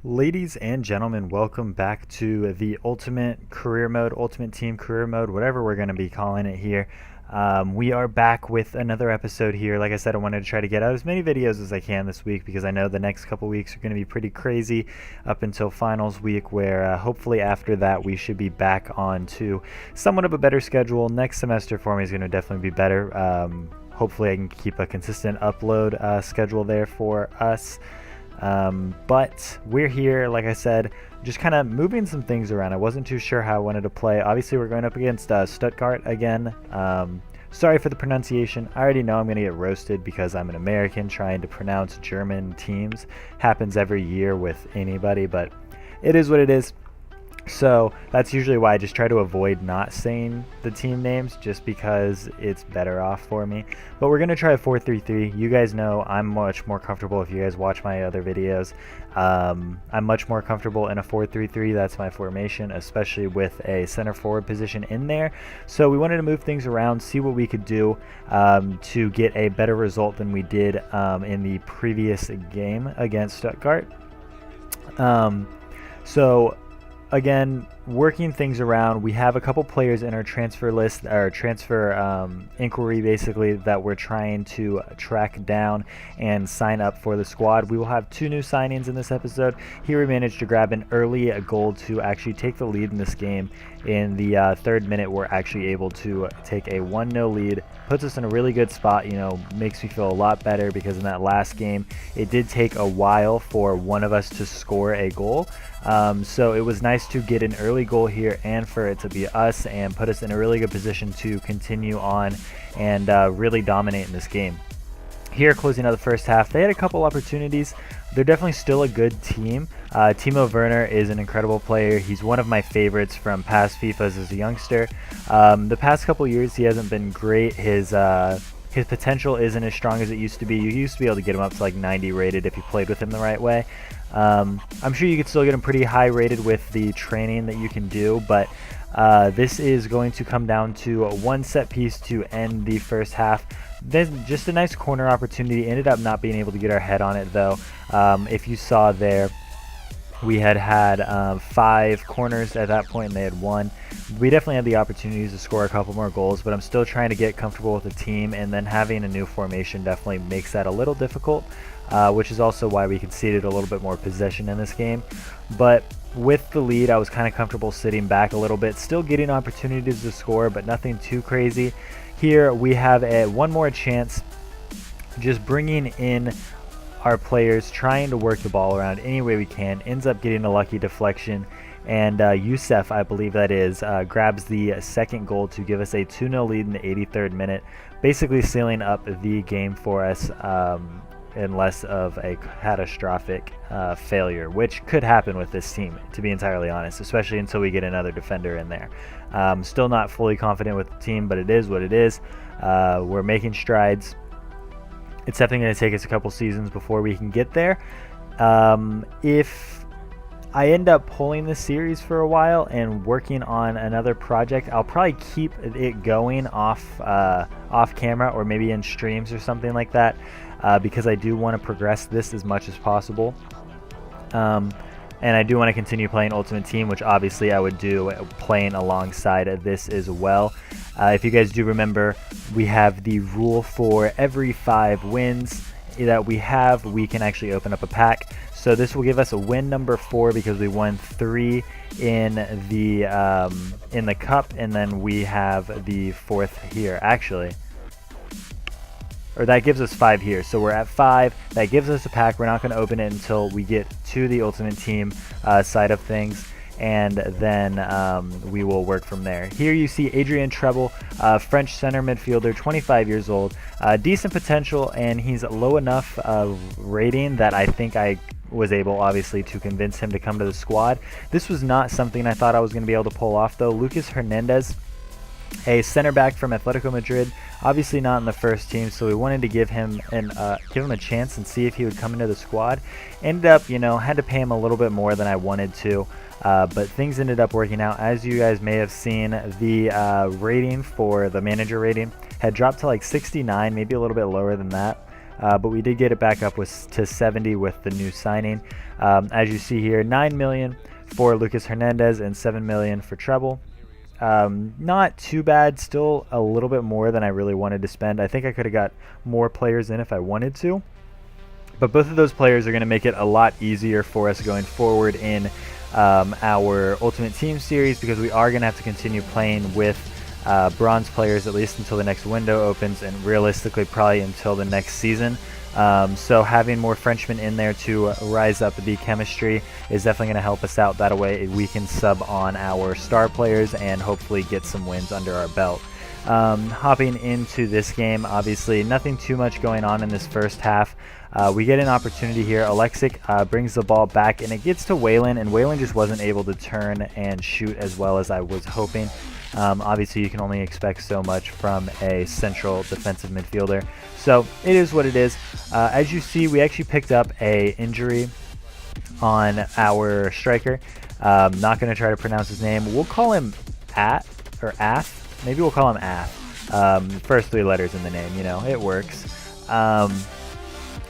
Ladies and gentlemen, welcome back to the Ultimate Career Mode, Ultimate Team Career Mode, whatever we're going to be calling it here. We are back with another episode here. Like I said, I wanted to try to get out as many videos as I can this week because I know the next couple weeks are going to be pretty crazy up until finals week, where hopefully after that we should be back on to somewhat of a better schedule. Next semester for me is going to definitely be better. Hopefully I can keep a consistent upload schedule there for us. But we're here, like I said, just kind of moving some things around. I wasn't too sure how I wanted to play. Obviously, we're going up against Stuttgart again. Sorry for the pronunciation. I already know I'm going to get roasted because I'm an American trying to pronounce German teams. Happens every year with anybody, but it is what it is. So that's usually why I just try to avoid not saying the team names, just because it's better off for me. But we're going to try a 4-3-3. You guys know I'm much more comfortable, if you guys watch my other videos. I'm much more comfortable in a 4-3-3. That's my formation, especially with a center forward position in there. So we wanted to move things around, see what we could do to get a better result than we did in the previous game against Stuttgart. Again, working things around, we have a couple players in our transfer list, our transfer inquiry basically, that we're trying to track down and sign up for the squad. We will have 2 new signings in this episode. Here we managed to grab an early goal to actually take the lead in this game. In the 3rd minute, we're actually able to take a 1-0 lead. Puts us in a really good spot, makes me feel a lot better, because in that last game, it did take a while for one of us to score a goal. So it was nice to get an early goal here and for it to be us and put us in a really good position to continue on and really dominate in this game. Here, closing out the first half, they had a couple opportunities. They're definitely still a good team. Timo Werner is an incredible player. He's one of my favorites from past FIFAs as a youngster. The past couple years, he hasn't been great. His potential isn't as strong as it used to be. You used to be able to get him up to like 90 rated if you played with him the right way. I'm sure you could still get him pretty high rated with the training that you can do, but this is going to come down to one set piece to end the first half. Then just a nice corner opportunity. Ended up not being able to get our head on it though. If you saw there, we had 5 corners at that point and they had 1. We definitely had the opportunities to score a couple more goals, but I'm still trying to get comfortable with the team, and then having a new formation definitely makes that a little difficult, which is also why we conceded a little bit more possession in this game. But with the lead, I was kind of comfortable sitting back a little bit, still getting opportunities to score, but nothing too crazy. Here we have one more chance, just bringing in our players, trying to work the ball around any way we can. Ends up getting a lucky deflection, and Youssef, I believe that is, grabs the second goal to give us a 2-0 lead in the 83rd minute, basically sealing up the game for us in less of a catastrophic failure, which could happen with this team, to be entirely honest, especially until we get another defender in there. Still not fully confident with the team, but it is what it is. We're making strides. It's definitely going to take us a couple seasons before we can get there. If I end up pulling this series for a while and working on another project, I'll probably keep it going off camera, or maybe in streams or something like that, because I do want to progress this as much as possible. And I do want to continue playing Ultimate Team, which obviously I would do playing alongside this as well. If you guys do remember, we have the rule for every 5 wins that we have, we can actually open up a pack. So this will give us a win number 4 because we won 3 in the cup, and then we have the 4th here actually. Or that gives us 5 here, so we're at 5. That gives us a pack. We're not going to open it until we get to the Ultimate Team side of things, and then we will work from there. Here you see Adrian Treble, French center midfielder, 25 years old, decent potential, and he's low enough rating that I think I was able, obviously, to convince him to come to the squad. This was not something I thought I was going to be able to pull off, though. Lucas Hernandez, a center back from Atletico Madrid, obviously not in the first team, so we wanted to give him a chance and see if he would come into the squad. Ended up, had to pay him a little bit more than I wanted to, but things ended up working out. As you guys may have seen, the rating for the manager rating had dropped to like 69, maybe a little bit lower than that. but we did get it back up to 70 with the new signing. As you see here, 9 million for Lucas Hernandez and 7 million for Treble. Not too bad, still a little bit more than I really wanted to spend. I think I could have got more players in if I wanted to, but both of those players are going to make it a lot easier for us going forward in our Ultimate Team series, because we are going to have to continue playing with bronze players at least until the next window opens, and realistically probably until the next season. So having more Frenchmen in there to rise up the chemistry is definitely going to help us out. That way we can sub on our star players and hopefully get some wins under our belt. Hopping into this game, obviously nothing too much going on in this first half. We get an opportunity here. Alexic brings the ball back, and it gets to Waylon, and Waylon just wasn't able to turn and shoot as well as I was hoping. Obviously, you can only expect so much from a central defensive midfielder, so it is what it is. As you see, we actually picked up a injury on our striker. Not going to try to pronounce his name. We'll call him Ath. Maybe we'll call him Ath. First 3 letters in the name, you know, it works.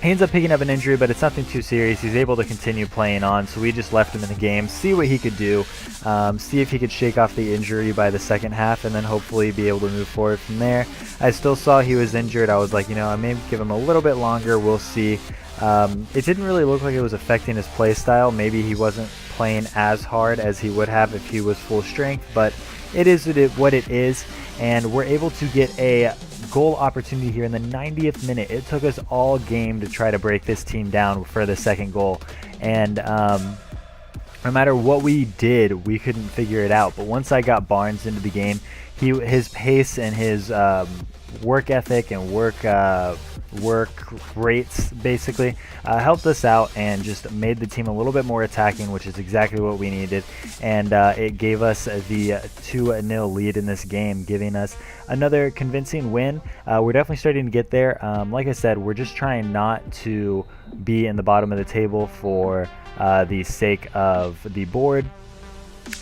He ends up picking up an injury, but it's nothing too serious. He's able to continue playing on, so we just left him in the game, see what he could do, see if he could shake off the injury by the second half, and then hopefully be able to move forward from there. I still saw he was injured. I was like, you know, I may give him a little bit longer. We'll see. It didn't really look like it was affecting his play style. Maybe he wasn't playing as hard as he would have if he was full strength, but it is what it is, and we're able to get a goal opportunity here in the 90th minute. It took us all game to try to break this team down for the second goal, and no matter what we did, we couldn't figure it out. But once I got Barnes into the game, his pace and his work ethic and work rates basically helped us out and just made the team a little bit more attacking, which is exactly what we needed, and it gave us the 2-0 lead in this game, giving us another convincing win. We're definitely starting to get there. Like I said, we're just trying not to be in the bottom of the table for the sake of the board.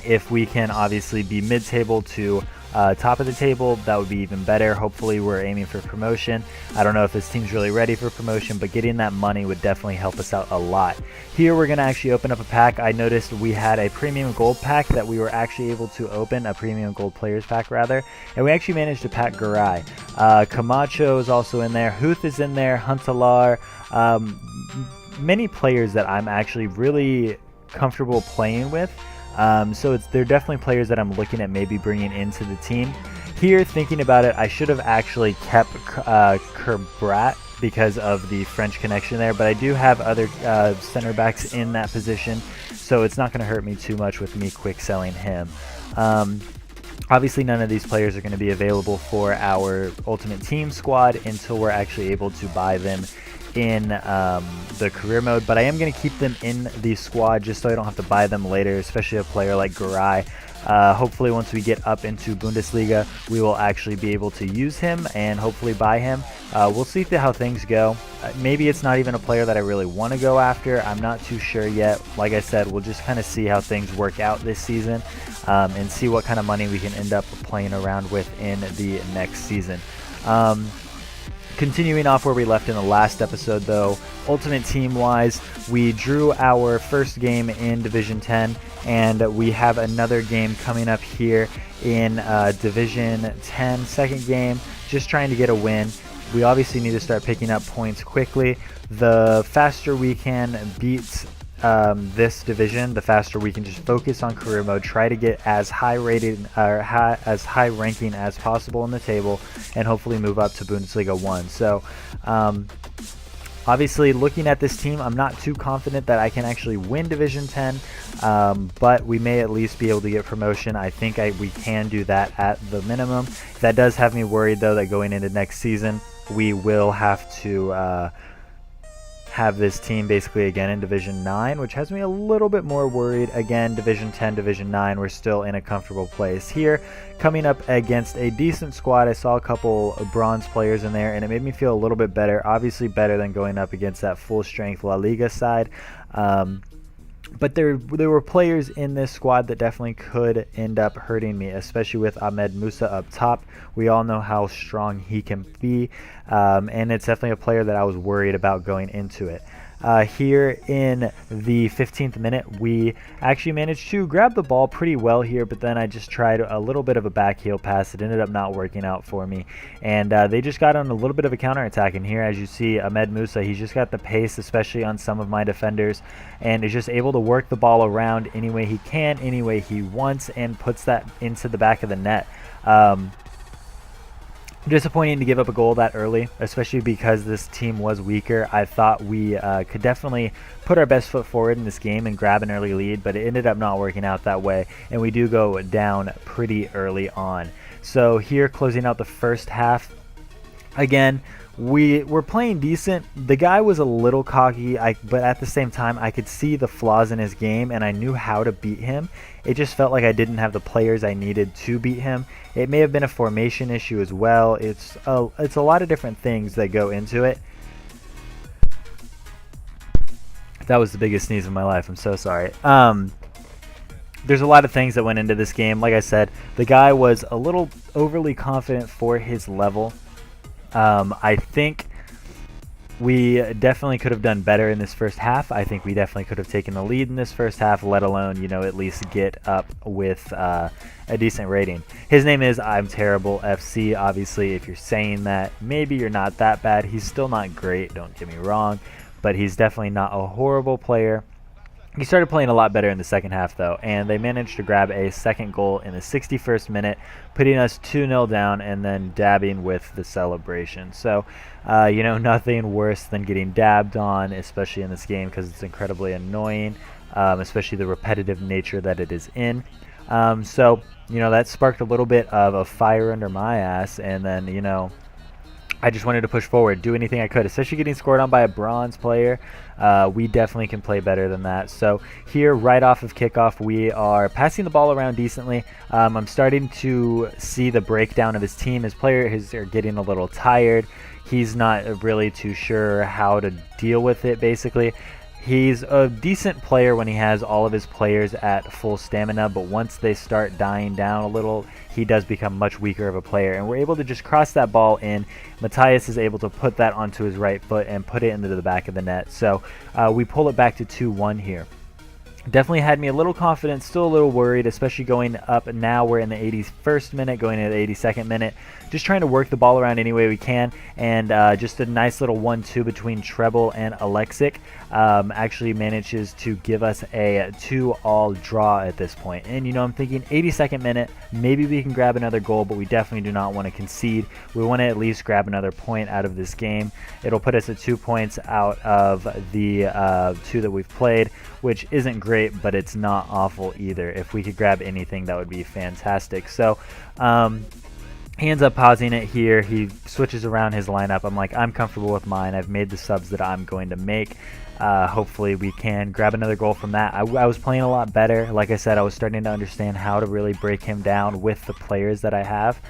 If we can obviously be mid-table to top of the table, that would be even better. Hopefully we're aiming for promotion. I don't know if this team's really ready for promotion, but getting that money would definitely help us out a lot. Here we're going to actually open up a pack. I noticed we had a premium gold pack that we were actually able to open, a premium gold players pack rather, and we actually managed to pack Garay. Camacho is also in there, Huth is in there, Huntelaar, many players that I'm actually really comfortable playing with. So they're definitely players that I'm looking at maybe bringing into the team. Here, thinking about it, I should have actually kept Kerbrat because of the French connection there, but I do have other center backs in that position, so it's not going to hurt me too much with me quick selling him. Obviously, none of these players are going to be available for our Ultimate Team squad until we're actually able to buy them in the career mode, but I am going to keep them in the squad just so I don't have to buy them later, especially a player like Garay. Hopefully once we get up into Bundesliga, we will actually be able to use him and hopefully buy him. We'll see how things go. Maybe it's not even a player that I really want to go after. I'm not too sure yet. Like I said, we'll just kind of see how things work out this season and see what kind of money we can end up playing around with in the next season. Continuing off where we left in the last episode though, Ultimate Team wise, we drew our first game in Division 10, and we have another game coming up here in Division 10, second game, just trying to get a win. We obviously need to start picking up points quickly. The faster we can beat this division, the faster we can just focus on career mode, try to get as high rated or as high ranking as possible in the table, and hopefully move up to Bundesliga 1. So obviously looking at this team, I'm not too confident that I can actually win Division 10, but we may at least be able to get promotion. I think we can do that at the minimum. That does have me worried though that going into next season we will have to have this team basically again in Division 9, which has me a little bit more worried. Again, Division 10, Division 9, we're still in a comfortable place here. Coming up against a decent squad, I saw a couple of bronze players in there, and it made me feel a little bit better. Obviously better than going up against that full-strength La Liga side. But there were players in this squad that definitely could end up hurting me, especially with Ahmed Musa up top. We all know how strong he can be, and it's definitely a player that I was worried about going into it. Here in the 15th minute, we actually managed to grab the ball pretty well here, but then I just tried a little bit of a back heel pass. It ended up not working out for me, and they just got on a little bit of a counterattack. And here, as you see, Ahmed Musa, he's just got the pace, especially on some of my defenders, and is just able to work the ball around any way he can, any way he wants, and puts that into the back of the net. Disappointing to give up a goal that early, especially because this team was weaker. I thought we could definitely put our best foot forward in this game and grab an early lead, but it ended up not working out that way, and we do go down pretty early on. So here, closing out the first half, again, we were playing decent. The guy was a little cocky, but at the same time, I could see the flaws in his game, and I knew how to beat him. It just felt like I didn't have the players I needed to beat him. It may have been a formation issue as well. It's a lot of different things that go into it. That was the biggest sneeze of my life. I'm so sorry. There's a lot of things that went into this game. Like I said, the guy was a little overly confident for his level. I think we definitely could have done better in this first half. I think we definitely could have taken the lead in this first half, let alone, at least get up with a decent rating. His name is I'm Terrible FC. Obviously, if you're saying that, maybe you're not that bad. He's still not great, don't get me wrong, but he's definitely not a horrible player. He started playing a lot better in the second half, though, and they managed to grab a second goal in the 61st minute, putting us 2-0 down and then dabbing with the celebration. So, nothing worse than getting dabbed on, especially in this game, because it's incredibly annoying, especially the repetitive nature that it is in. So, that sparked a little bit of a fire under my ass, and then, I just wanted to push forward, do anything I could, especially getting scored on by a bronze player. We definitely can play better than that. So here, right off of kickoff, we are passing the ball around decently. I'm starting to see the breakdown of his team. His players are getting a little tired. He's not really too sure how to deal with it, basically. He's a decent player when he has all of his players at full stamina, but once they start dying down a little, he does become much weaker of a player. And we're able to just cross that ball in. Matthias is able to put that onto his right foot and put it into the back of the net. So we pull it back to 2-1 here. Definitely had me a little confident, still a little worried, especially going up now. We're in the 81st minute, going into the 82nd minute. Just trying to work the ball around any way we can, and just a nice little 1-2 between Treble and Alexic actually manages to give us a 2-2 draw at this point. And, I'm thinking 82nd minute, maybe we can grab another goal, but we definitely do not want to concede. We want to at least grab another point out of this game. It'll put us at 2 points out of the 2 that we've played, which isn't great, but it's not awful either. If we could grab anything, that would be fantastic. So, he ends up pausing it here. He switches around his lineup. I'm like, I'm comfortable with mine. I've made the subs that I'm going to make. Hopefully we can grab another goal from that. I was playing a lot better. Like I said, I was starting to understand how to really break him down with the players that I have.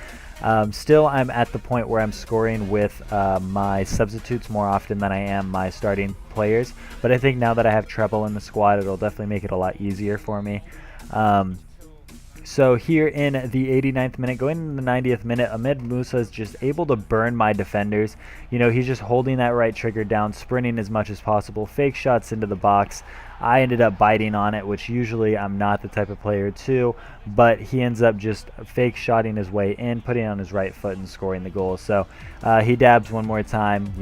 Still, I'm at the point where I'm scoring with my substitutes more often than I am my starting players. But I think now that I have Treble in the squad, it'll definitely make it a lot easier for me. So here in the 89th minute, going into the 90th minute, Ahmed Musa is just able to burn my defenders. He's just holding that right trigger down, sprinting as much as possible, fake shots into the box. I ended up biting on it, which usually I'm not the type of player to, but he ends up just fake shotting his way in, putting it on his right foot and scoring the goal. So he dabs one more time,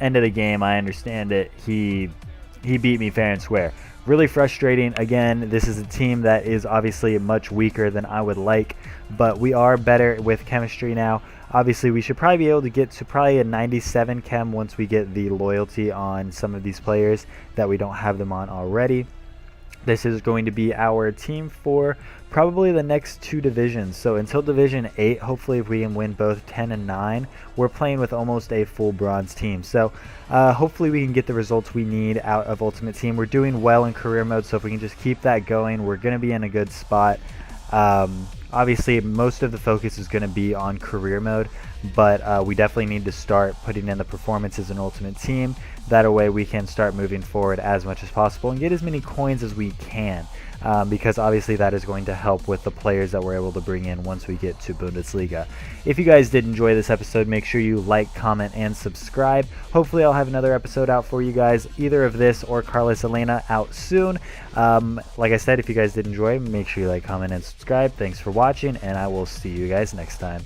end of the game. I understand it. He beat me fair and square. Really frustrating. Again, this is a team that is obviously much weaker than I would like, but we are better with chemistry now. Obviously, we should probably be able to get to probably a 97 chem once we get the loyalty on some of these players that we don't have them on already. This is going to be our team for probably the next 2 divisions. So until Division 8, hopefully if we can win both 10 and 9, we're playing with almost a full bronze team. So hopefully we can get the results we need out of Ultimate Team. We're doing well in career mode, so if we can just keep that going, we're going to be in a good spot. obviously most of the focus is going to be on career mode, but we definitely need to start putting in the performances in Ultimate Team. That way we can start moving forward as much as possible and get as many coins as we can. Because obviously that is going to help with the players that we're able to bring in once we get to Bundesliga. If you guys did enjoy this episode, make sure you like, comment, and subscribe. Hopefully I'll have another episode out for you guys, either of this or Carlos Elena out soon. Like I said, if you guys did enjoy, make sure you like, comment, and subscribe. Thanks for watching, and I will see you guys next time.